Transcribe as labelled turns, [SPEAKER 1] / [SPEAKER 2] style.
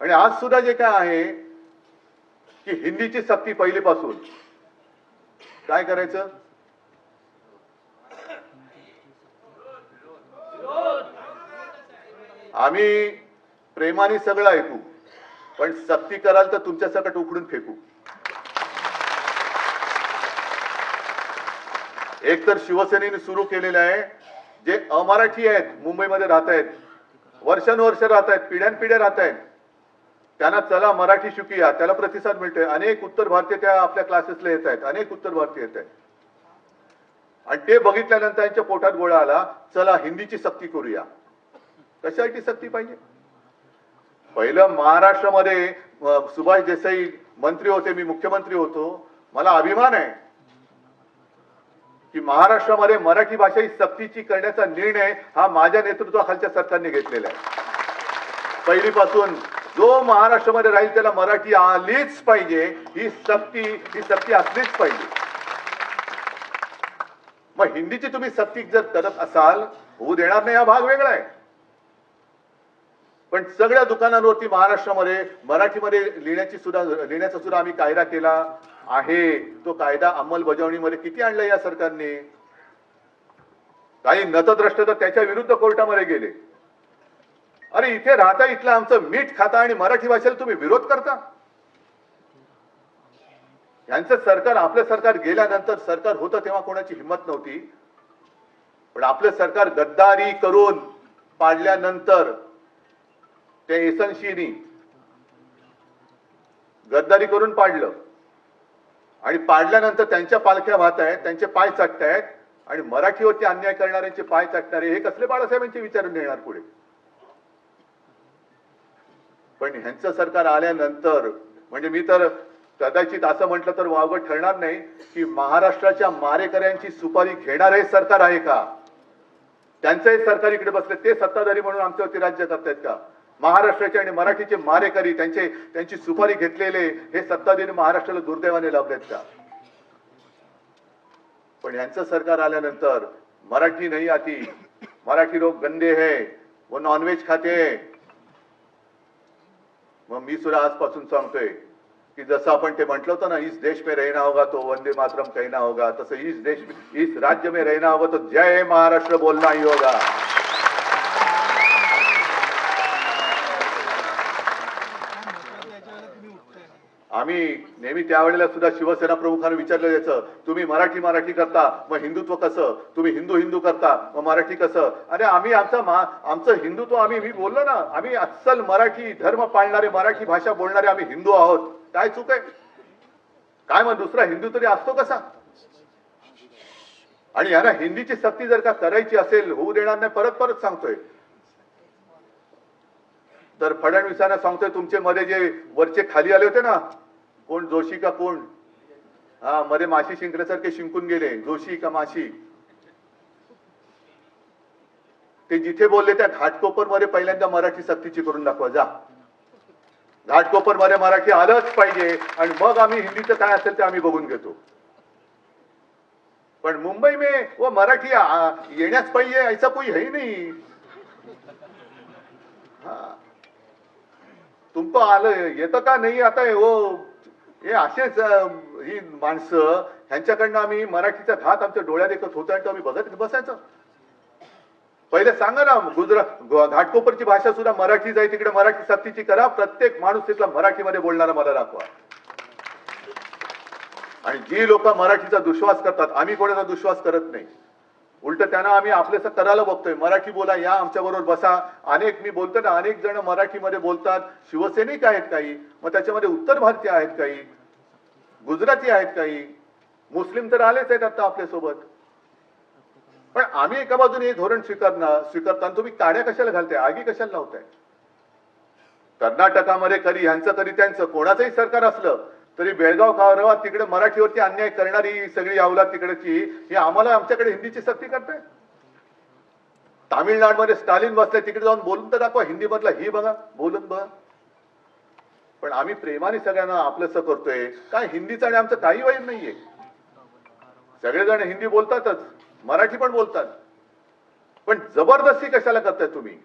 [SPEAKER 1] आणि आज सुद्धा जे काय आहे की हिंदीची सक्ती पहिलीपासून काय करायचं, आम्ही प्रेमाने सगळं ऐकू, पण सक्ती कराल तर तुमच्या सकट उखडून फेकू. एक तर शिवसेनेने सुरू केलेलं आहे, जे अमराठी आहेत, मुंबईमध्ये राहत आहेत, वर्षानुवर्ष राहत आहेत, पिढ्यानपिढ्या राहत आहेत, त्यांना चला मराठी शिकूया, त्याला प्रतिसाद मिळतोय. अनेक उत्तर भारतीय त्या आपल्या क्लासेसला येत आहेत, अनेक उत्तर भारतीय येत आहेत. आणि ते बघितल्यानंतर त्यांच्या पोटात गोळा आला, चला हिंदीची सक्ती करूया. कशासाठी सक्ती पाहिजे? पहिलं महाराष्ट्रामध्ये सुभाष देसाई मंत्री होते, मी मुख्यमंत्री होतो. मला अभिमान आहे की महाराष्ट्रामध्ये मराठी भाषा ही सक्तीची करण्याचा निर्णय हा माझ्या नेतृत्वाखालच्या सरकारने घेतलेला आहे. पहिलीपासून जो महाराष्ट्रामध्ये राहील त्याला मराठी आलीच पाहिजे, ही सक्ती असलीच पाहिजे. मग हिंदीची तुम्ही सक्ती जर करत असाल, होऊ देणार नाही हा भाग वेगळा आहे. पण सगळ्या दुकानांवरती महाराष्ट्रामध्ये मराठीमध्ये लिहिण्याचा सुद्धा आम्ही कायदा केला आहे. तो कायदा अंमलबजावणीमध्ये किती आणला या सरकारने? काही नतद्रष्ट तर त्याच्या विरुद्ध कोर्टामध्ये गेले. अरे इथे राहता, इथलं आमचं मीठ खाता आणि मराठी भाषेला तुम्ही विरोध करता. यांचं सरकार, आपलं सरकार गेल्यानंतर सरकार होतं तेव्हा कोणाची हिंमत नव्हती, पण आपलं सरकार गद्दारी करून पाडल्यानंतर त्या एसनशीनी गद्दारी करून पाडलं आणि पाडल्यानंतर त्यांच्या पालख्या वाहत आहेत, त्यांचे पाय चाटतायत आणि मराठीवरती अन्याय करणाऱ्यांचे पाय चाटणारे हे कसले बाळासाहेबांचे विचारून येणार पुढे? पण ह्यांचं सरकार आल्यानंतर म्हणजे मी तर कदाचित असं म्हटलं तर वावगं ठरणार नाही की महाराष्ट्राच्या मारेकऱ्यांची सुपारी घेणार हे सरकार आहे का? त्यांचंही सरकार इकडे बसले, ते सत्ताधारी म्हणून आमच्यावरती राज्य करतायत का? महाराष्ट्राचे आणि मराठीचे मारेकरी, त्यांची सुपारी घेतलेले हे सत्ताधारी महाराष्ट्राला दुर्दैवाने लाभलेत का? पण यांचं सरकार आल्यानंतर मराठी नहीं आती, मराठी लोग गंदे हैं, वो नॉनव्हेज खाते हैं. मग मी सुद्धा आजपासून सांगतोय की जसं आपण ते म्हटलं होतं ना, इस देश में रहना होगा तो वंदे मातरम कहना होगा, तसं इस राज्य में रहना होगा तो जय महाराष्ट्र बोलना ही होगा. आम्ही नेहमी त्यावेळेला सुद्धा शिवसेना प्रमुखांना विचारलं जायचं, तुम्ही मराठी करता मग हिंदुत्व कसं? तुम्ही हिंदू करता मग मराठी कसं? अरे आम्ही आमचं हिंदुत्व, मी बोललो ना, आम्ही अस्सल मराठी धर्म पाळणारे, मराठी भाषा बोलणारे आम्ही हिंदू आहोत. काय चूक आहे? काय मग दुसरा हिंदू तरी असतो कसा? आणि यांना हिंदीची सक्ती जर का करायची असेल, होऊ देणार नाही. परत सांगतोय तर फडणवीसांना सांगतोय, तुमचे मध्ये जे वरचे खाली आले होते ना, कोण जोशी का कोण, हा मध्ये माशी शिंकण्यासारखे शिंकून गेले, जोशी का माशी, ते जिथे बोलले त्या घाटकोपर मध्ये पहिल्यांदा मराठी सक्तीची करून दाखवा. जा, घाटकोपर मध्ये मराठी आलंच पाहिजे आणि मग आम्ही हिंदीचं काय असेल ते आम्ही बघून घेतो. पण मुंबई में वो मराठी येण्याच पाहिजे ऐसा कोई है ही नहीं. तुमको आलं येतं का नाही आता हे असेच ही माणसं, ह्यांच्याकडनं आम्ही मराठीचा घात आमच्या डोळ्यात एकच होता आणि तो आम्ही बघत बसायचं. पहिले सांगा ना, घाटकोपरची भाषा सुद्धा मराठीच आहे, तिकडे मराठी सक्तीची करा. प्रत्येक माणूस तिथला मराठीमध्ये बोलणारा मला दाखवा. आणि जी लोक मराठीचा दुश्वास करतात, आम्ही कोणाचा दुश्वास करत नाही, उलट त्यांना आम्ही आपल्याचं करायला बघतोय. मराठी बोला, या आमच्या बरोबर बसा. मी बोलतो ना, अनेक जण मराठीमध्ये बोलतात. शिवसैनिक आहेत काही, मग त्याच्यामध्ये उत्तर भारतीय आहेत काही, गुजराती आहेत काही, मुस्लिम तर आलेच आहेत आता आपल्यासोबत. पण आम्ही एका बाजूने हे धोरण स्वीकारताना तुम्ही काड्या कशाला घालताय, आगी कशाला लावताय? कर्नाटकामध्ये कधी ह्यांचं कधी त्यांचं, कोणाचंही सरकार असलं तरी बेळगाव खारवा तिकडे मराठीवरती अन्याय करणारी सगळी अवलाद तिकडची ही आम्हाला आमच्याकडे हिंदीची सक्ती करते. तामिळनाडूमध्ये स्टालिन बसले, तिकडे जाऊन बोलून तर दाखवा हिंदी मधला, ही बघा बोलून बघा. पण आम्ही प्रेमाने सगळ्यांना आपलंसं करतोय. काय हिंदीचं आणि आमचं काही वैर नाहीये. सगळेजण हिंदी बोलतातच, मराठी पण बोलतात, पण जबरदस्ती कशाला करताय तुम्ही?